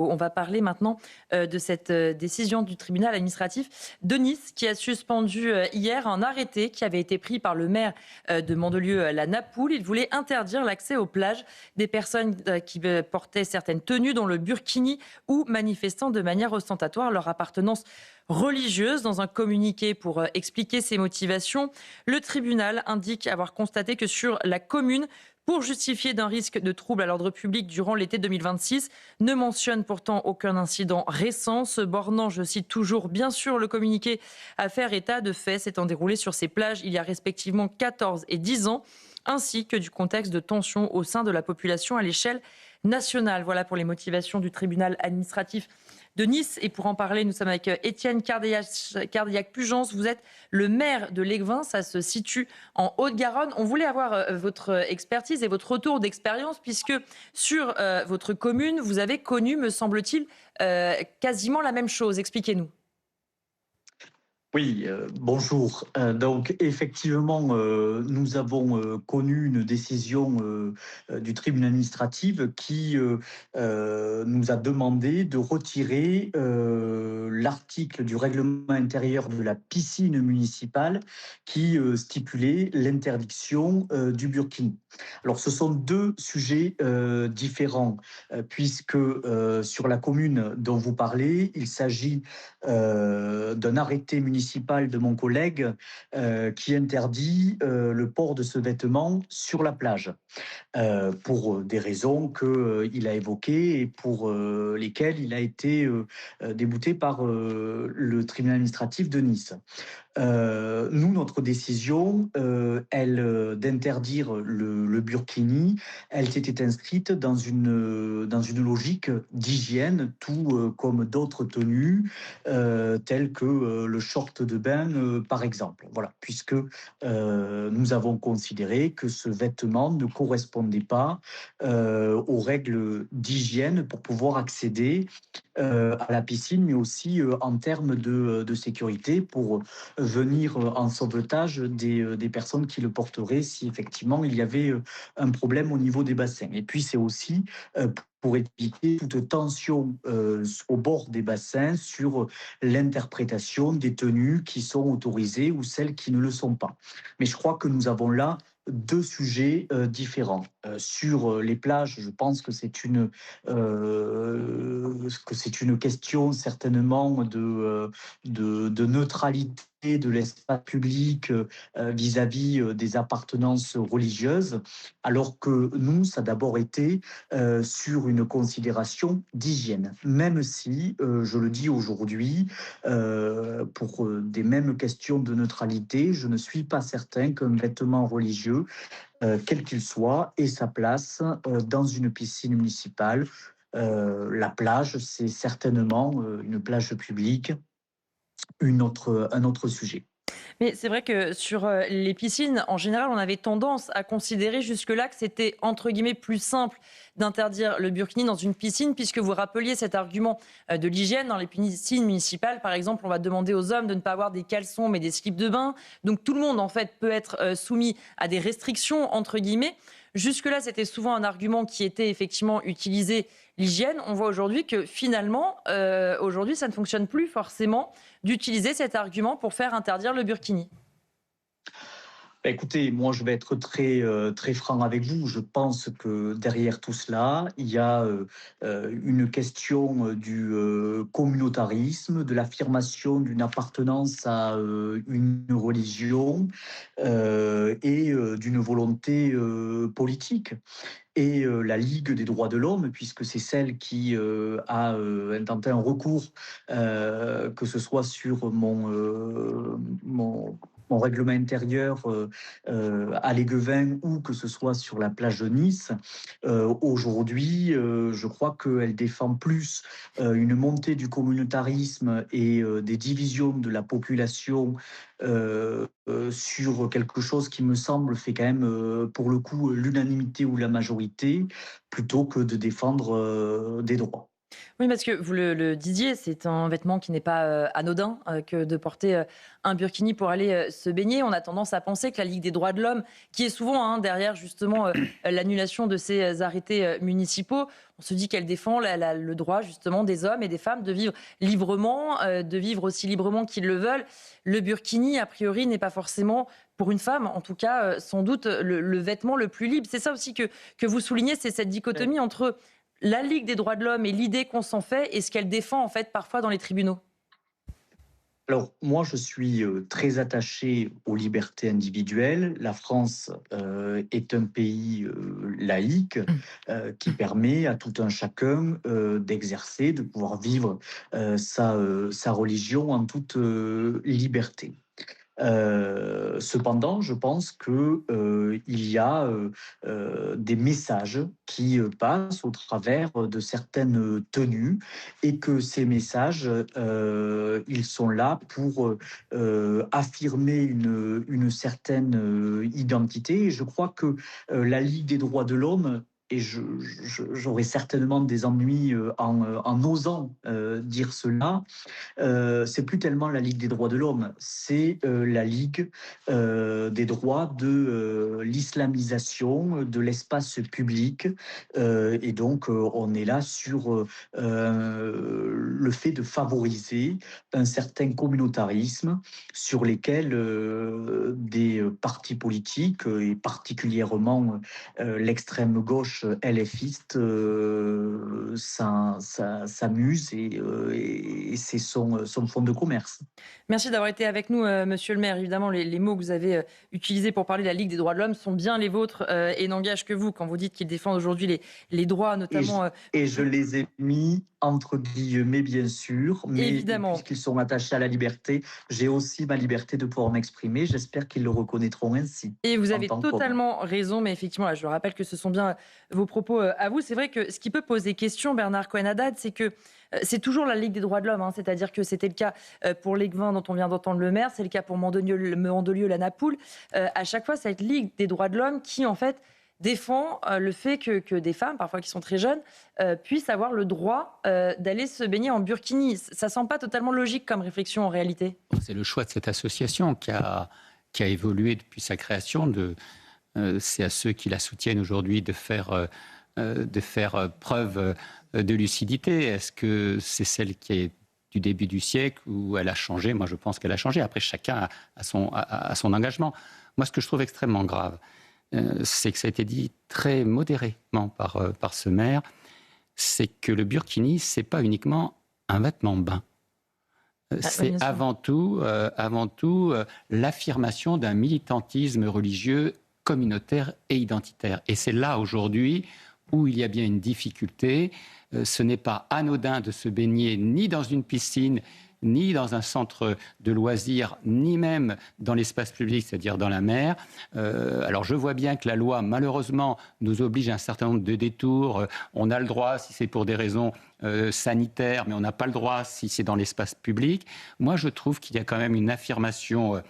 On va parler maintenant de cette décision du tribunal administratif de Nice qui a suspendu hier un arrêté qui avait été pris par le maire de Mandelieu-la Napoule. Il voulait interdire l'accès aux plages des personnes qui portaient certaines tenues, dont le burkini, ou manifestant de manière ostentatoire leur appartenance religieuse. Dans un communiqué pour expliquer ses motivations, le tribunal indique avoir constaté que sur la commune, pour justifier d'un risque de trouble à l'ordre public durant l'été 2026, ne mentionne pourtant aucun incident récent, se bornant, je cite toujours, bien sûr, le communiqué à faire état de faits s'étant déroulés sur ces plages il y a respectivement 14 et 10 ans, ainsi que du contexte de tension au sein de la population à l'échelle nationale. Voilà pour les motivations du tribunal administratif de Nice. Et pour en parler, nous sommes avec Étienne Cardiac-Pugence. Vous êtes le maire de Léguevin, ça se situe en Haute-Garonne. On voulait avoir votre expertise et votre retour d'expérience, puisque sur votre commune, vous avez connu, me semble-t-il, quasiment la même chose. Expliquez-nous. Oui, bonjour. Donc effectivement, nous avons, connu une décision, du tribunal administratif qui, nous a demandé de retirer, l'article du règlement intérieur de la piscine municipale qui, stipulait l'interdiction, du burkini. Alors ce sont 2 sujets, différents, puisque, sur la commune dont vous parlez, il s'agit d'un arrêté municipal de mon collègue qui interdit le port de ce vêtement sur la plage pour des raisons qu'il a évoquées et pour lesquelles il a été débouté par le tribunal administratif de Nice. Nous, notre décision, d'interdire le burkini, elle s'était inscrite dans une logique d'hygiène, tout comme d'autres tenues, telles que le short de bain, par exemple. Voilà, puisque nous avons considéré que ce vêtement ne correspondait pas aux règles d'hygiène pour pouvoir accéder à la piscine, mais aussi en termes de sécurité pour venir en sauvetage des personnes qui le porteraient si effectivement il y avait un problème au niveau des bassins. Et puis c'est aussi pour éviter toute tension au bord des bassins sur l'interprétation des tenues qui sont autorisées ou celles qui ne le sont pas. Mais je crois que nous avons là 2 sujets différents. Sur les plages, je pense que c'est une question certainement de neutralité de l'espace public vis-à-vis des appartenances religieuses, alors que nous, ça a d'abord été sur une considération d'hygiène. Même si, je le dis aujourd'hui, pour des mêmes questions de neutralité, je ne suis pas certain qu'un vêtement religieux, quel qu'il soit, ait sa place dans une piscine municipale. La plage, c'est certainement une plage publique, un autre sujet. Mais c'est vrai que sur les piscines, en général, on avait tendance à considérer jusque-là que c'était, entre guillemets, plus simple d'interdire le burkini dans une piscine, puisque vous rappeliez cet argument de l'hygiène. Dans les piscines municipales, par exemple, on va demander aux hommes de ne pas avoir des caleçons, mais des slips de bain. Donc tout le monde, en fait, peut être soumis à des restrictions, entre guillemets. Jusque-là, c'était souvent un argument qui était effectivement utilisé, l'hygiène. On voit aujourd'hui que finalement, aujourd'hui, ça ne fonctionne plus forcément d'utiliser cet argument pour faire interdire le burkini. Bah, écoutez, moi je vais être très franc avec vous. Je pense que derrière tout cela, il y a une question du communautarisme, de l'affirmation d'une appartenance à une religion et d'une volonté politique. Et la Ligue des droits de l'homme, puisque c'est celle qui a intenté un recours, que ce soit sur mon règlement intérieur à Léguevin ou que ce soit sur la plage de Nice. Aujourd'hui, je crois qu'elle défend plus une montée du communautarisme et des divisions de la population sur quelque chose qui me semble fait quand même, pour le coup, l'unanimité ou la majorité, plutôt que de défendre des droits. Oui, parce que vous le disiez, c'est un vêtement qui n'est pas anodin que de porter un burkini pour aller se baigner. On a tendance à penser que la Ligue des droits de l'homme, qui est souvent derrière justement l'annulation de ces arrêtés municipaux, on se dit qu'elle défend le droit justement des hommes et des femmes de vivre librement, de vivre aussi librement qu'ils le veulent. Le burkini, a priori, n'est pas forcément pour une femme, en tout cas, sans doute le vêtement le plus libre. C'est ça aussi que vous soulignez, c'est cette dichotomie entre la Ligue des droits de l'homme et l'idée qu'on s'en fait et ce qu'elle défend en fait parfois dans les tribunaux. Alors, moi, je suis très attaché aux libertés individuelles. La France est un pays laïque qui permet à tout un chacun d'exercer, de pouvoir vivre sa religion en toute liberté. Cependant, je pense que, il y a, des messages qui, passent au travers de certaines tenues et que ces messages, ils sont là pour, affirmer une certaine, identité et je crois que, la Ligue des droits de l'homme et j'aurais certainement des ennuis, en osant, dire cela, c'est plus tellement la Ligue des droits de l'homme, c'est la Ligue des droits de l'islamisation de l'espace public. Et donc, on est là sur le fait de favoriser un certain communautarisme sur lesquels des partis politiques, et particulièrement l'extrême gauche LFiste, s'amuse et c'est son fonds de commerce. Merci d'avoir été avec nous, monsieur le maire. Évidemment, les mots que vous avez utilisés pour parler de la Ligue des droits de l'homme sont bien les vôtres et n'engagent que vous quand vous dites qu'ils défendent aujourd'hui les droits, Et notamment. je les ai mis entre guillemets, bien sûr, mais Évidemment. puisqu'ils sont attachés à la liberté, j'ai aussi ma liberté de pouvoir m'exprimer. J'espère qu'ils le reconnaîtront ainsi, Et vous en avez tant qu'homme. totalement raison, mais effectivement, là, je rappelle que ce sont bien vos propos à vous. C'est vrai que ce qui peut poser question, Bernard Cohen-Haddad, c'est que c'est toujours la Ligue des droits de l'homme, hein, c'est-à-dire que c'était le cas pour l'Egvin dont on vient d'entendre le maire, c'est le cas pour Mandelieu, la Napoule. À chaque fois, cette Ligue des droits de l'homme qui, en fait, défend le fait que des femmes, parfois qui sont très jeunes, puissent avoir le droit d'aller se baigner en burkini. Ça ne semble pas totalement logique comme réflexion en réalité. C'est le choix de cette association qui a évolué depuis sa création. C'est à ceux qui la soutiennent aujourd'hui de faire preuve de lucidité. Est-ce que c'est celle qui est du début du siècle où elle a changé? Moi, je pense qu'elle a changé. Après, chacun a son engagement. Moi, ce que je trouve extrêmement grave, c'est que ça a été dit très modérément par ce maire, c'est que le burkini, c'est pas uniquement un vêtement bain. C'est avant tout l'affirmation d'un militantisme religieux, communautaire et identitaire. Et c'est là aujourd'hui où il y a bien une difficulté. Ce n'est pas anodin de se baigner ni dans une piscine, ni dans un centre de loisirs, ni même dans l'espace public, c'est-à-dire dans la mer. Alors je vois bien que la loi, malheureusement, nous oblige à un certain nombre de détours. On a le droit si c'est pour des raisons sanitaires, mais on n'a pas le droit si c'est dans l'espace public. Moi, je trouve qu'il y a quand même une affirmation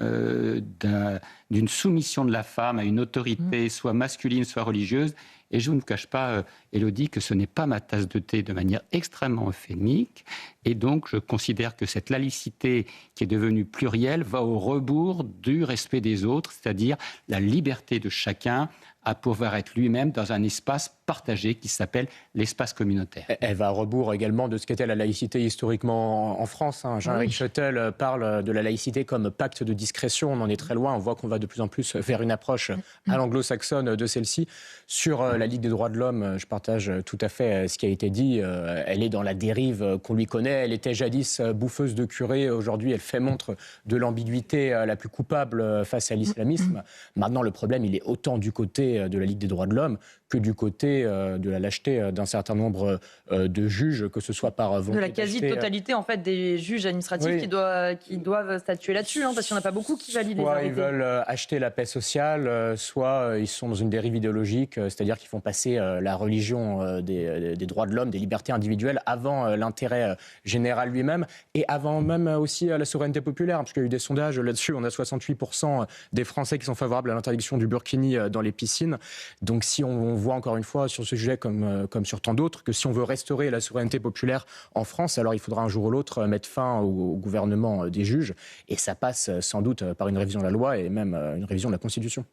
d'une soumission de la femme à une autorité, soit masculine, soit religieuse. Et je ne vous cache pas, Élodie, que ce n'est pas ma tasse de thé de manière extrêmement euphémique. Et donc, je considère que cette laïcité qui est devenue plurielle va au rebours du respect des autres, c'est-à-dire la liberté de chacun à pouvoir être lui-même dans un espace partagé qui s'appelle l'espace communautaire. Elle va à rebours également de ce qu'était la laïcité historiquement en France. Jean-Éric Schuttel parle de la laïcité comme pacte de discrétion. On en est très loin. On voit qu'on va de plus en plus vers une approche à l'anglo-saxonne de celle-ci. Sur la Ligue des droits de l'homme, je partage tout à fait ce qui a été dit. Elle est dans la dérive qu'on lui connaît. Elle était jadis bouffeuse de curés. Aujourd'hui, elle fait montre de l'ambiguïté la plus coupable face à l'islamisme. Maintenant, le problème, il est autant du côté de la Ligue des droits de l'homme que du côté de la lâcheté d'un certain nombre de juges, que ce soit par volonté de la quasi-totalité en fait des juges administratifs qui doivent statuer là-dessus, parce qu'il n'y en a pas beaucoup qui valident les arrêtés. Soit ils veulent acheter la paix sociale, soit ils sont dans une dérive idéologique, c'est-à-dire qu'ils font passer la religion des droits de l'homme, des libertés individuelles, avant l'intérêt général lui-même, et avant même aussi la souveraineté populaire, parce qu'il y a eu des sondages là-dessus, on a 68% des Français qui sont favorables à l'interdiction du burkini dans les piscines. Donc si on voit encore une fois sur ce sujet comme sur tant d'autres que si on veut restaurer la souveraineté populaire en France, alors il faudra un jour ou l'autre mettre fin au gouvernement des juges et ça passe sans doute par une révision de la loi et même une révision de la Constitution.